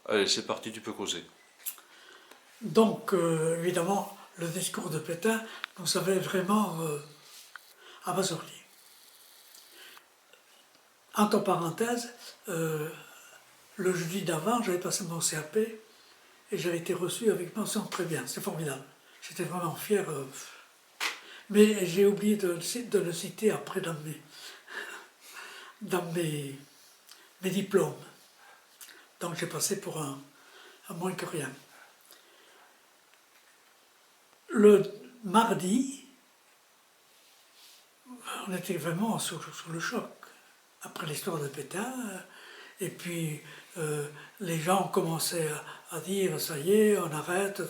Allez, c'est parti, tu peux causer. Donc, évidemment, le discours de Pétain nous avait vraiment abasourdis. Entre parenthèses, le jeudi d'avant, j'avais passé mon CAP et j'avais été reçu avec mention très bien. C'est formidable. J'étais vraiment fier. Mais j'ai oublié de le citer après dans mes diplômes. Donc j'ai passé pour un moins que rien. Le mardi, on était vraiment sous le choc. Après l'histoire de Pétain, et puis les gens commençaient à dire ça y est, on arrête,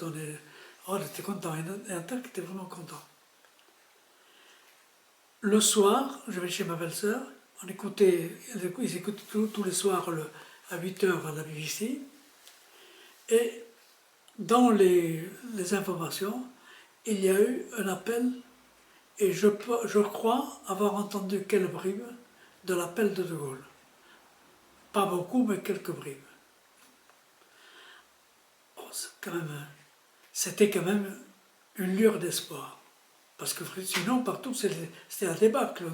on était content. Et un tel qui était vraiment content. Le soir, je vais chez ma belle-sœur, ils écoutent tous les soirs à 8 h à la BBC, et dans les informations, il y a eu un appel, et je crois avoir entendu quelques bribes de l'appel de Gaulle. Pas beaucoup, mais quelques bribes. Oh, c'était quand même une lueur d'espoir. Parce que sinon, partout, c'était la débâcle.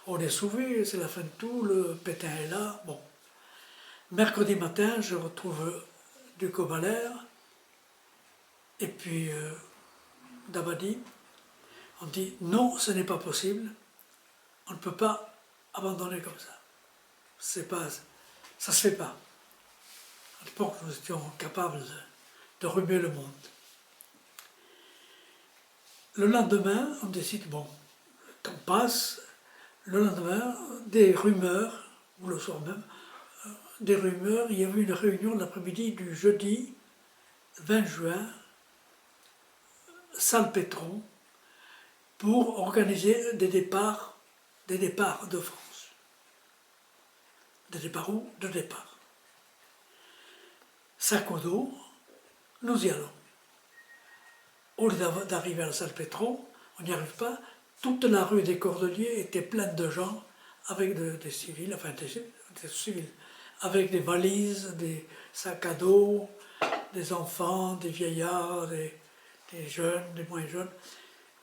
On est sauvé, c'est la fin de tout, le Pétain est là. Bon. Mercredi matin, je retrouve Duc Valère et puis Dabadi. On dit non, ce n'est pas possible. On ne peut pas abandonner comme ça. Ça se fait pas. À l'époque, nous étions capables de remuer le monde. Le lendemain, on décide, bon, le temps passe. Le lendemain, des rumeurs, ou le soir même, des rumeurs, il y avait une réunion l'après-midi du jeudi 20 juin, salle Pétron, pour organiser des départs de France. Des départs où? De départ. Sac au dos, nous y allons. Au lieu d'arriver à la salle Pétron, on n'y arrive pas. Toute la rue des Cordeliers était pleine de gens avec des civils, enfin des civils, avec des valises, des sacs à dos, des enfants, des vieillards, des jeunes, des moins jeunes.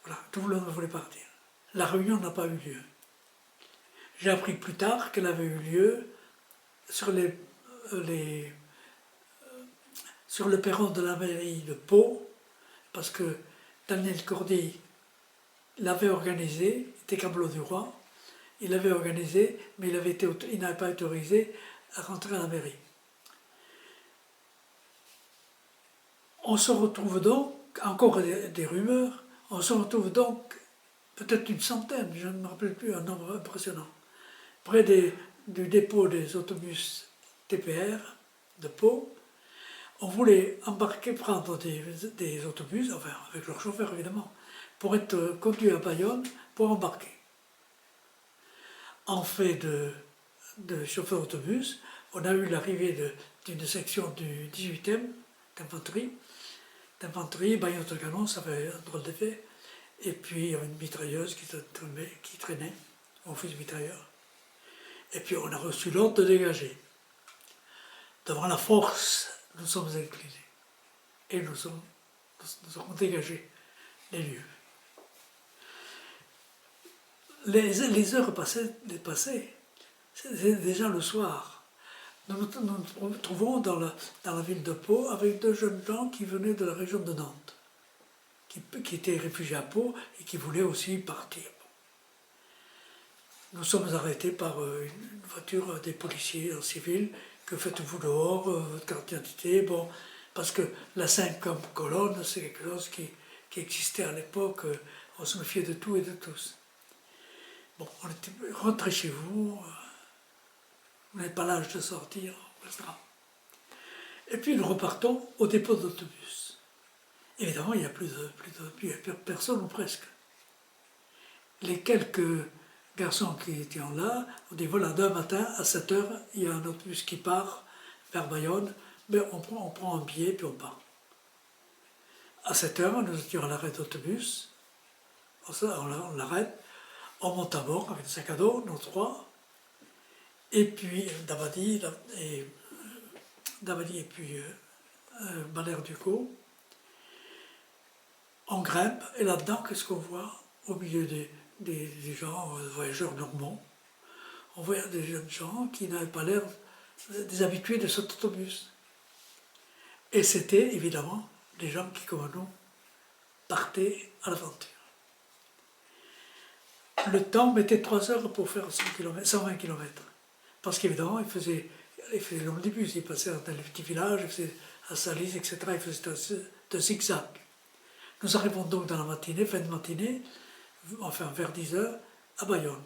Voilà, tout le monde voulait partir. La réunion n'a pas eu lieu. J'ai appris plus tard qu'elle avait eu lieu sur sur le perron de la mairie de Pau, parce que Daniel Cordy l'avait organisé, était Cablo du Roi, il l'avait organisé, mais il n'avait pas été autorisé à rentrer à la mairie. On se retrouve donc, encore des rumeurs, on se retrouve donc peut-être une centaine, je ne me rappelle plus, un nombre impressionnant, près du dépôt des autobus TPR de Pau. On voulait prendre des autobus, enfin avec leur chauffeur évidemment, pour être conduits à Bayonne pour embarquer. En fait de chauffeur d'autobus, on a eu l'arrivée d'une section du 18e d'infanterie, baïonne de canon, ça fait un drôle d'effet, et puis une mitrailleuse qui traînait, mon fils mitrailleur. Et puis on a reçu l'ordre de dégager. Devant la force, nous sommes inclinés. Et nous avons dégagé les lieux. Les heures passaient, c'était déjà le soir. Nous nous trouvons dans la ville de Pau avec deux jeunes gens qui venaient de la région de Nantes, qui étaient réfugiés à Pau et qui voulaient aussi partir. Nous sommes arrêtés par une voiture des policiers en civil. Que faites-vous dehors, votre carte d'identité? Bon, parce que la 5 comme colonne, c'est quelque chose qui existait à l'époque. On se méfiait de tout et de tous. Bon, on était rentrés chez vous, vous n'avez pas l'âge de sortir, etc. Et puis nous repartons au dépôt d'autobus. Évidemment, il n'y a plus de personne ou presque. Les quelques garçons qui étaient là ont dit voilà, demain matin à 7 h, il y a un autobus qui part vers Bayonne, mais on prend un billet puis on part. À 7 h, nous étions à l'arrêt d'autobus, on l'arrête, on monte à bord avec le sac à dos, nous trois, et puis Dabadi et Davali et puis Malherbe-du-Caux. On grimpe, et là-dedans, qu'est-ce qu'on voit? Au milieu des gens, voyageurs normands, on voit des jeunes gens qui n'avaient pas l'air des habitués de cet autobus. Et c'était évidemment des gens qui, comme nous, partaient à l'aventure. Le temps mettait 3 heures pour faire 120 km. Parce qu'évidemment, il faisait l'omnibus, il passait dans les petits villages, il faisait à Salis, etc. Il faisait de zigzag. Nous arrivons donc dans la matinée, fin de matinée, enfin vers 10 heures, à Bayonne.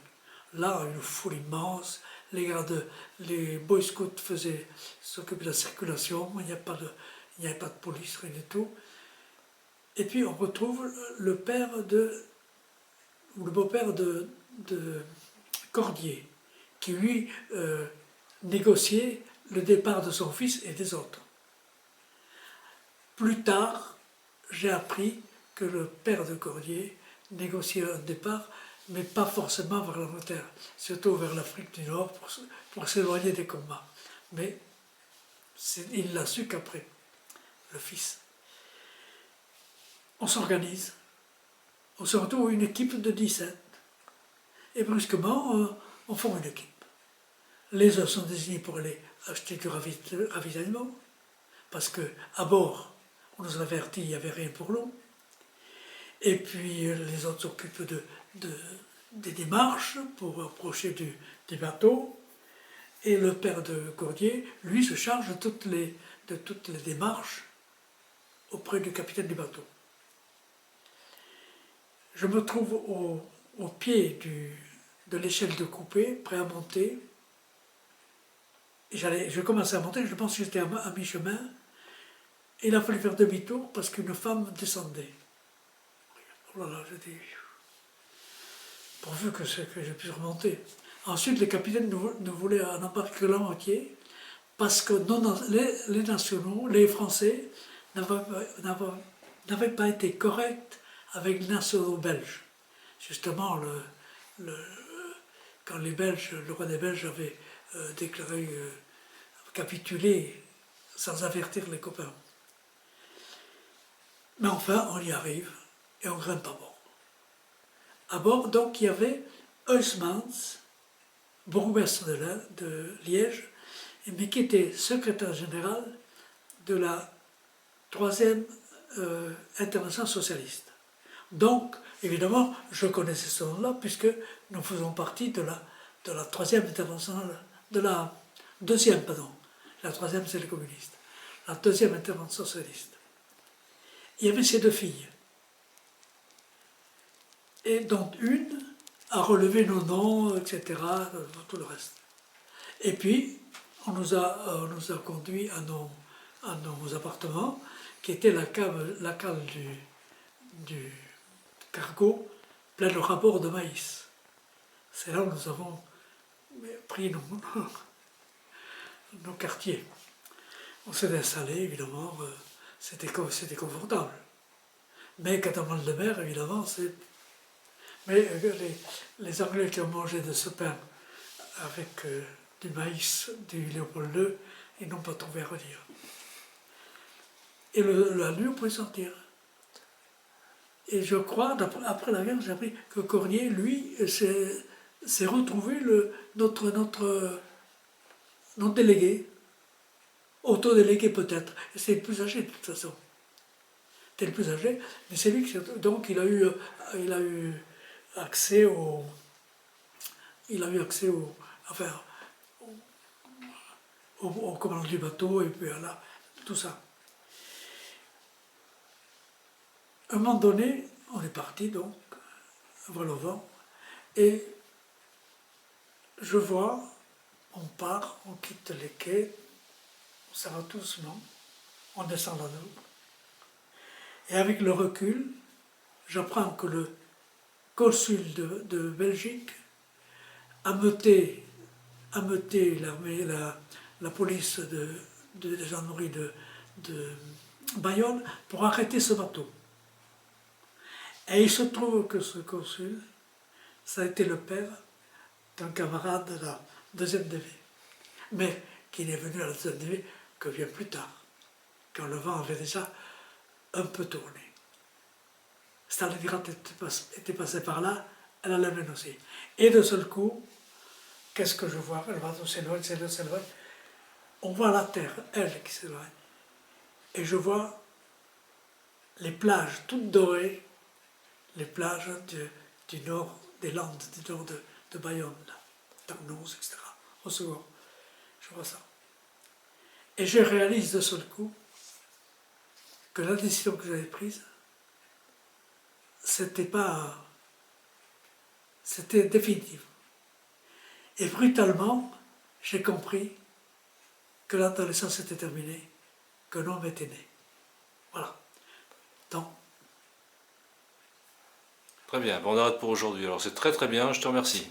Là, une foule immense, les Boy Scouts s'occupaient de la circulation, il n'y avait pas de police, rien du tout. Et puis on retrouve le beau-père de Cordier, qui lui négociait le départ de son fils et des autres. Plus tard, j'ai appris que le père de Cordier négociait un départ, mais pas forcément vers l'Angleterre, surtout vers l'Afrique du Nord pour s'éloigner des combats. Mais il l'a su qu'après, le fils. On s'organise, on se retrouve une équipe de 17. Et brusquement, on forme une équipe. Les uns sont désignés pour aller acheter du ravitaillement, parce qu'à bord, on nous avertit, il n'y avait rien pour l'eau. Et puis les autres s'occupent des démarches pour approcher des bateaux. Et le père de Cordier, lui, se charge de toutes les démarches auprès du capitaine du bateau. Je me trouve au pied de l'échelle de coupée, prêt à monter. Je commençais à monter, je pense que j'étais à mi-chemin. Il a fallu faire demi-tour parce qu'une femme descendait. Oh là là, j'ai dit, pourvu que je puisse remonter. Ensuite, les capitaines nous voulaient en embarquer la moitié parce que les nationaux, les Français, n'avaient pas été corrects avec les nationaux belges. Justement, quand le roi des Belges avait déclaré capituler sans avertir les copains. Mais enfin, on y arrive et on grimpe à bord. À bord, donc, il y avait Huysmans, bourgmestre de Liège, mais qui était secrétaire général de la 3e Internationale socialiste. Donc, évidemment, je connaissais ce nom-là, puisque nous faisons partie de la 3e Internationale, de la 2e, pardon. La 3e, c'est les communistes. La 2e Internationale socialiste. Il y avait ces 2 filles. Et dont une a relevé nos noms, etc., tout le reste. Et puis, on nous a conduits à nos appartements, qui était la cale du cargo, plein de rapports de maïs. C'est là où nous avons pris nos quartiers. On s'est installé, évidemment, c'était confortable. Mais quand on mange de mer, évidemment, c'est... Mais les Anglais qui ont mangé de ce pain avec du maïs du Léopold II, ils n'ont pas trouvé à redire. Et la nuit, on pouvait sortir. Et je crois, après la guerre, j'ai appris que Cordier, lui, s'est retrouvé notre délégué, autodélégué peut-être. Et c'est le plus âgé de toute façon. C'était le plus âgé, mais c'est lui qui... Donc il a eu accès au... Enfin, au commandant du bateau, et puis là, tout ça. À un moment donné, on est parti donc, vol au vent, et je vois, on part, on quitte les quais, ça va doucement, on descend la Douvre. Et avec le recul, j'apprends que le consul de Belgique a meuté la police de gendarmerie de Bayonne pour arrêter ce bateau. Et il se trouve que ce consul, ça a été le père d'un camarade de la 2e DV, mais qui est venu à la 2e DV que vient plus tard, quand le vent avait déjà un peu tourné. Stalingrad était passé par là, elle l'amène aussi. Et de seul coup, qu'est-ce que je vois? Le bateau s'éloigne, s'éloigne, s'éloigne. On voit la terre, elle, qui s'éloigne. Et je vois les plages toutes dorées, les plages du nord des Landes, du nord de Bayonne, Darnoz, etc. Au second, je vois ça. Et je réalise de seul coup que la décision que j'avais prise, c'était définitif. Et brutalement, j'ai compris que l'adolescence était terminée, qu'un homme était né. Voilà. Donc, Très bien, bon, on arrête pour aujourd'hui. Alors c'est très très bien, je te remercie.